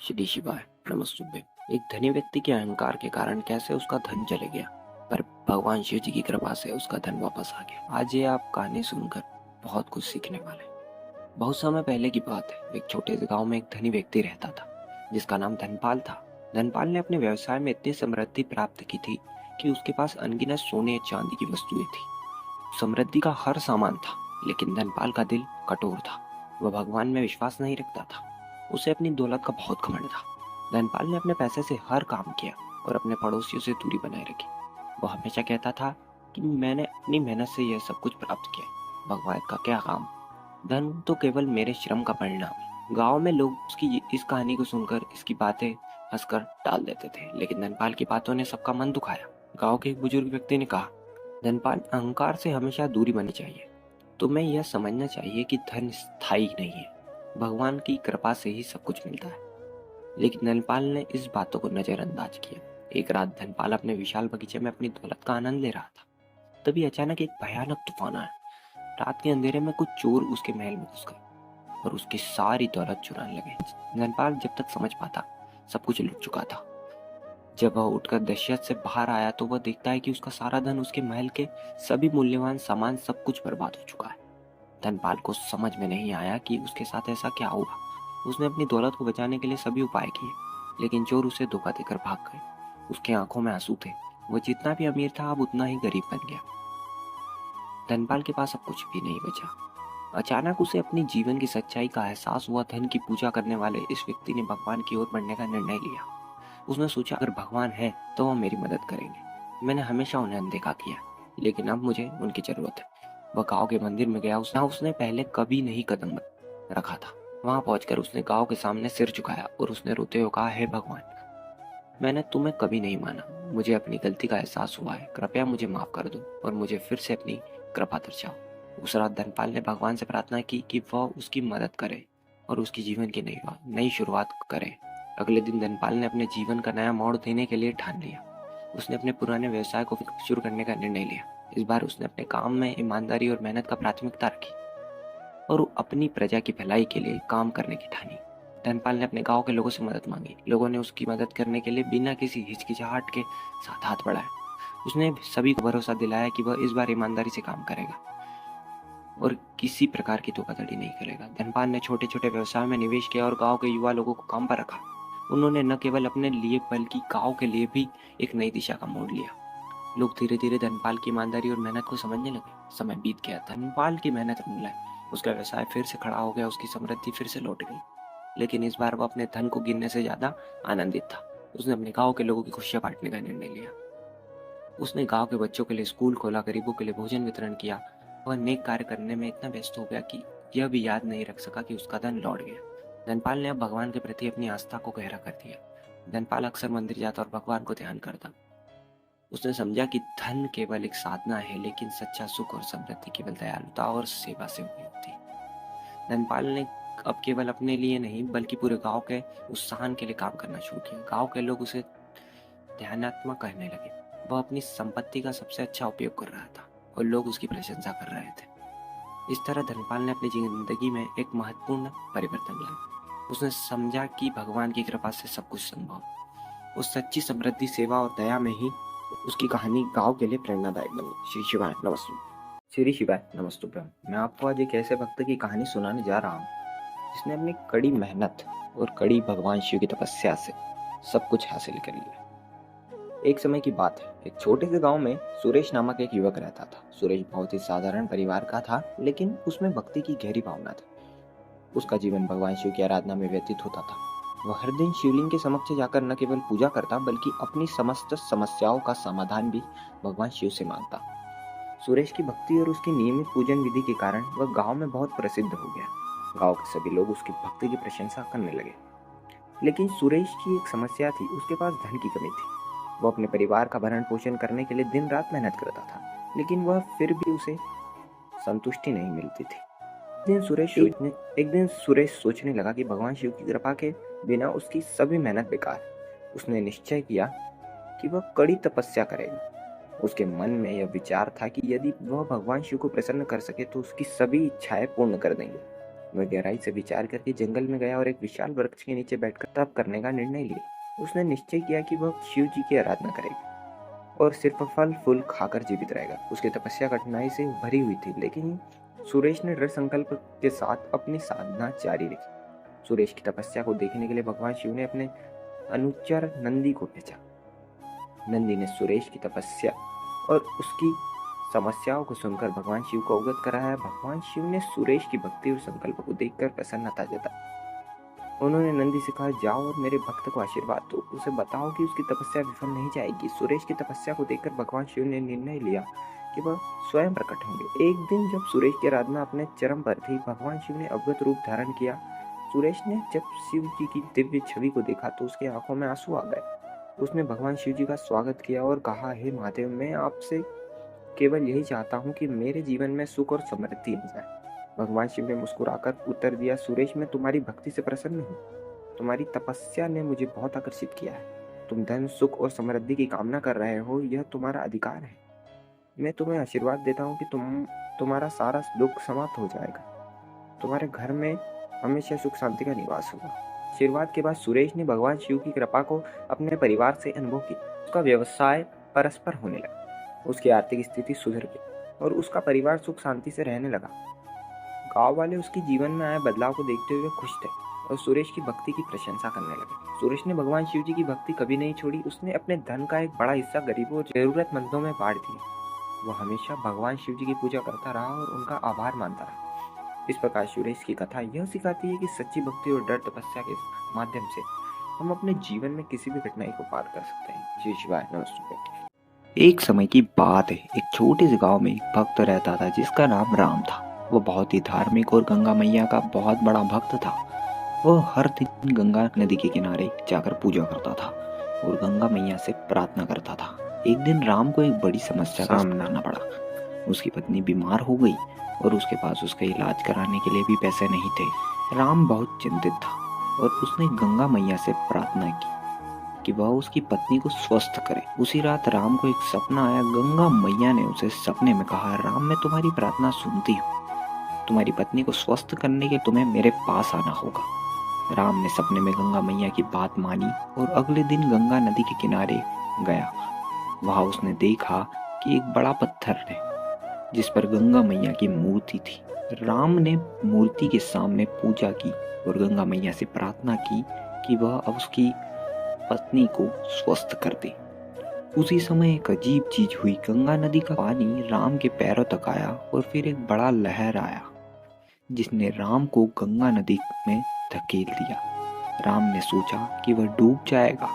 श्री शिवाय नमस्तुभ्यं। एक धनी व्यक्ति के अहंकार के कारण कैसे उसका धन चले गया, पर भगवान शिव जी की कृपा से उसका धन वापस आ गया। आज ये आप कहानी सुनकर बहुत कुछ सीखने वाले हैं। बहुत समय पहले की बात है। एक छोटे से गांव में एक धनी व्यक्ति रहता था, जिसका नाम धनपाल था। धनपाल ने अपने व्यवसाय में इतनी समृद्धि प्राप्त की थी कि उसके पास अनगिनत सोने या चांदी की वस्तुएं थी। समृद्धि का हर सामान था, लेकिन धनपाल का दिल कठोर था। वह भगवान में विश्वास नहीं रखता था। उसे अपनी दौलत का बहुत घमंड था। धनपाल ने अपने पैसे से हर काम किया और अपने पड़ोसियों से दूरी बनाए रखी। वह हमेशा कहता था कि मैंने अपनी मेहनत से यह सब कुछ प्राप्त किया, भगवान का क्या काम। धन तो केवल मेरे श्रम का परिणाम है। गांव में लोग उसकी इस कहानी को सुनकर इसकी बातें हंसकर टाल देते थे, लेकिन धनपाल की बातों ने सबका मन दुखाया। गांव के एक बुजुर्ग व्यक्ति ने कहा, धनपाल, अहंकार से हमेशा दूरी बननी चाहिए। तुम्हें यह समझना चाहिए कि धन स्थायी नहीं है, भगवान की कृपा से ही सब कुछ मिलता है। लेकिन धनपाल ने इस बातों को नजरअंदाज किया। एक रात धनपाल अपने विशाल बगीचे में अपनी दौलत का आनंद ले रहा था। तभी अचानक एक भयानक तूफान आया। रात के अंधेरे में कुछ चोर उसके महल में घुस गए और उसकी सारी दौलत चुराने लगे। धनपाल जब तक समझ पाता, सब कुछ लुट चुका था। जब वह उठकर दहशत से बाहर आया तो वह देखता है कि उसका सारा धन, उसके महल के सभी मूल्यवान सामान, सब कुछ बर्बाद हो चुका है। धनपाल को समझ में नहीं आया कि उसके साथ ऐसा क्या हुआ। उसने अपनी दौलत को बचाने के लिए सभी उपाय किए, लेकिन चोर उसे धोखा देकर भाग गए। उसके आंखों में आंसू थे। वह जितना भी अमीर था, अब उतना ही गरीब बन गया। धनपाल के पास अब कुछ भी नहीं बचा। अचानक उसे अपनी जीवन की सच्चाई का एहसास हुआ। धन की पूजा करने वाले इस व्यक्ति ने भगवान की ओर बढ़ने का निर्णय लिया। उसने सोचा, अगर भगवान है तो वह मेरी मदद करेंगे। मैंने हमेशा उन्हें अनदेखा किया, लेकिन अब मुझे उनकी जरूरत है। वह गांव के मंदिर में गया। उसने पहले कभी नहीं कदम रखा था। वहां पहुंचकर उसने गांव के सामने सिर झुकाया और उसने रोते हुए कहा, हे भगवान, मैंने तुम्हें कभी नहीं माना। मुझे अपनी गलती का एहसास हुआ है। कृपया मुझे माफ कर दो और मुझे फिर से अपनी कृपा दर्शाओ। उस रात धनपाल ने भगवान से प्रार्थना की कि वह उसकी मदद करे और उसकी जीवन की नई शुरुआत करे। अगले दिन धनपाल ने अपने जीवन का नया मोड़ देने के लिए ठान लिया। उसने अपने पुराने व्यवसाय को शुरू करने का निर्णय लिया। इस बार उसने अपने काम में ईमानदारी और मेहनत का प्राथमिकता रखी और अपनी प्रजा की भलाई के लिए काम करने की ठानी। धनपाल ने अपने गांव के लोगों से मदद मांगी। लोगों ने उसकी मदद करने के लिए बिना किसी हिचकिचाहट के साथ हाथ बढ़ाया। उसने सभी को भरोसा दिलाया कि वह इस बार ईमानदारी से काम करेगा और किसी प्रकार की धोखाधड़ी नहीं करेगा। धनपाल ने छोटे छोटे व्यवसाय में निवेश किया और गांव के युवा लोगों को काम पर रखा। उन्होंने न केवल अपने लिए बल्कि गांव के लिए भी एक नई दिशा का मोड़ लिया। लोग धीरे धीरे धनपाल की ईमानदारी और मेहनत को समझने लगे। समय बीत गया। धनपाल की मेहनत रंग लाई। उसका व्यवसाय फिर से खड़ा हो गया। उसकी समृद्धि फिर से लौट गई। लेकिन इस बार वो अपने धन को गिनने से ज्यादा आनंदित था। उसने अपने गांव के लोगों की खुशियां बांटने का निर्णय लिया। उसने गांव के बच्चों के लिए स्कूल खोला, गरीबों के लिए भोजन वितरण किया। वह नेक कार्य करने में इतना व्यस्त हो गया कि यह भी याद नहीं रख सका कि उसका धन लौट गया। धनपाल ने अब भगवान के प्रति अपनी आस्था को गहरा कर दिया। धनपाल अक्सर मंदिर जाता और भगवान को ध्यान करता। उसने समझा कि धन केवल एक साधना है, लेकिन सच्चा सुख और समृद्धि केवल दयालुता और सेवा से होती है। धनपाल ने अब केवल अपने लिए नहीं बल्कि पूरे गांव के उत्थान के लिए काम करना शुरू किया। गांव के लोग उसे ध्यानात्मक कहने लगे। वह अपनी संपत्ति का सबसे अच्छा उपयोग कर रहा था और लोग उसकी प्रशंसा कर रहे थे। इस तरह धनपाल ने अपनी जिंदगी में एक महत्वपूर्ण परिवर्तन लाया। उसने समझा कि भगवान की कृपा से सब कुछ संभव। उस सच्ची समृद्धि, सेवा और दया में ही उसकी कहानी गांव के लिए प्रेरणादायक बनी। श्री शिवाय नमस्तु। श्री शिवाय नमस्तुभ्यम। मैं आपको आज एक ऐसे भक्त की कहानी सुनाने जा रहा हूँ जिसने अपनी कड़ी मेहनत और कड़ी भगवान शिव की तपस्या से सब कुछ हासिल कर लिया। एक समय की बात है। एक छोटे से गांव में सुरेश नामक एक युवक रहता था। सुरेश बहुत ही साधारण परिवार का था, लेकिन उसमें भक्ति की गहरी भावना थी। उसका जीवन भगवान शिव की आराधना में व्यतीत होता था। वह हर दिन शिवलिंग के समक्ष जाकर न केवल पूजा करता बल्कि अपनी समस्त समस्याओं का समाधान भी भगवान शिव से मांगता। सुरेश की भक्ति और उसकी नियमित पूजन विधि के कारण वह गांव में बहुत प्रसिद्ध हो गया। गांव के सभी लोग उसकी भक्ति की प्रशंसा करने लगे। लेकिन सुरेश की एक समस्या थी। उसके पास धन की कमी थी। वह अपने परिवार का भरण पोषण करने के लिए दिन रात मेहनत करता था, लेकिन वह फिर भी उसे संतुष्टि नहीं मिलती थी। एक दिन सुरेश सोचने लगा कि भगवान शिव की कृपा के बिना उसकी सभी मेहनत बेकार है। उसने निश्चय किया कि वह कड़ी तपस्या करेगा। उसके मन में यह विचार था कि यदि वह भगवान शिव को प्रसन्न कर सके तो उसकी सभी इच्छाएं पूर्ण कर देंगे। वह गहराई से विचार करके जंगल में गया और एक विशाल वृक्ष के नीचे बैठकर तप करने का निर्णय लिया। उसने निश्चय किया कि वह शिव जी की आराधना करेगा और सिर्फ फल फूल खाकर जीवित रहेगा। उसकी तपस्या कठिनाई से भरी हुई थी, लेकिन सुरेश ने दृढ़ संकल्प के साथ अपनी साधना जारी रखी। सुरेश की तपस्या को देखने के लिए भगवान शिव ने अपने अनुचर नंदी को भेजा। नंदी ने सुरेश की तपस्या और उसकी समस्याओं को सुनकर भगवान शिव को अवगत कराया। भगवान शिव ने सुरेश की भक्ति और संकल्प को देखकर प्रसन्नता जताई। उन्होंने नंदी से कहा, जाओ और मेरे भक्त को आशीर्वाद दो, उसे बताओ कि उसकी तपस्या विफल नहीं जाएगी। सुरेश की तपस्या को देखकर भगवान शिव ने निर्णय लिया कि वह स्वयं प्रकट होंगे। एक दिन जब सुरेश की आराधना अपने चरम पर थी, भगवान शिव ने अवगत रूप धारण किया। सुरेश ने जब शिव जी की दिव्य छवि को देखा तो उसकी आंखों में आंसू आ गए। उसने भगवान शिव जी का स्वागत किया और कहा, हे महादेव, मैं आपसे केवल यही चाहता हूँ कि मेरे जीवन में सुख और समृद्धि आ जाए। भगवान शिव ने मुस्कुराकर उत्तर दिया, सुरेश, मैं तुम्हारी भक्ति से प्रसन्न हूँ। तुम्हारी तपस्या ने मुझे बहुत आकर्षित किया है। तुम धन, सुख और समृद्धि की कामना कर रहे हो, यह तुम्हारा अधिकार है। मैं तुम्हें आशीर्वाद देता हूँ कि तुम्हारा सारा दुख समाप्त हो जाएगा। तुम्हारे घर में हमेशा सुख शांति का निवास होगा। आशीर्वाद के बाद सुरेश ने भगवान शिव की कृपा को अपने परिवार से अनुभव किया। उसका व्यवसाय परस्पर होने लगा, उसकी आर्थिक स्थिति सुधर गई और उसका परिवार सुख शांति से रहने लगा। गांव वाले उसके जीवन में आए बदलाव को देखते हुए खुश थे और सुरेश की भक्ति की प्रशंसा करने लगे। सुरेश ने भगवान शिव जी की भक्ति कभी नहीं छोड़ी। उसने अपने धन का एक बड़ा हिस्सा गरीबों और जरूरतमंदों में बांट दिया। वह हमेशा भगवान शिव जी की पूजा करता रहा और उनका आभार मानता रहा। इस प्रकार सुरेश की कथा यह सिखाती है कि सच्ची भक्ति और दृढ़ तपस्या के माध्यम से हम अपने जीवन में किसी भी कठिनाई को पार कर सकते हैं। जय शिवाय। नमस्ते। एक समय की बात है, एक छोटे से गांव में एक भक्त रहता था जिसका नाम राम था। वह बहुत ही धार्मिक और गंगा मैया का बहुत बड़ा भक्त था। वह हर दिन गंगा नदी के किनारे जाकर पूजा करता था और गंगा मैया से प्रार्थना करता था। एक दिन राम को एक बड़ी समस्या का सामना करना पड़ा। उसकी पत्नी बीमार हो गई और उसके पास उसका इलाज कराने के लिए भी पैसे नहीं थे। राम बहुत चिंतित था और उसने गंगा मैया से प्रार्थना की कि वह उसकी पत्नी को स्वस्थ करे। उसी रात राम को एक सपना आया। गंगा मैया ने उसे सपने में कहा, राम, मैं तुम्हारी प्रार्थना सुनती हूँ। तुम्हारी पत्नी को स्वस्थ करने के तुम्हें मेरे पास आना होगा। राम ने सपने में गंगा मैया की बात मानी और अगले दिन गंगा नदी के किनारे गया। वहां उसने देखा कि एक बड़ा पत्थर है जिस पर गंगा मैया की मूर्ति थी। राम ने मूर्ति के सामने पूजा की और गंगा मैया से प्रार्थना की कि वह अब उसकी पत्नी को स्वस्थ कर दे। उसी समय एक अजीब चीज हुई। गंगा नदी का पानी राम के पैरों तक आया और फिर एक बड़ा लहर आया जिसने राम को गंगा नदी में धकेल दिया। राम ने सोचा कि वह डूब जाएगा,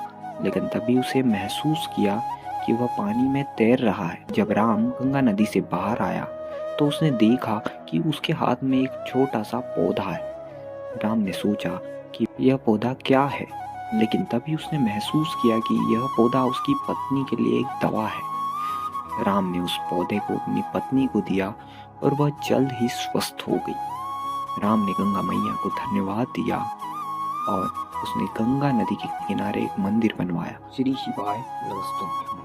लेकिन तभी उसे महसूस किया कि वह पानी में तैर रहा है। जब राम गंगा नदी से बाहर आया तो उसने देखा कि उसके हाथ में एक छोटा सा पौधा है। राम ने सोचा कि यह पौधा क्या है, लेकिन तभी उसने महसूस किया कि यह पौधा उसकी पत्नी के लिए एक दवा है। राम ने उस पौधे को अपनी पत्नी को दिया और वह जल्द ही स्वस्थ हो गई। राम ने गंगा मैया को धन्यवाद दिया और उसने गंगा नदी के किनारे एक मंदिर बनवाया। श्री शिवाय। नमस्तुभ्यं।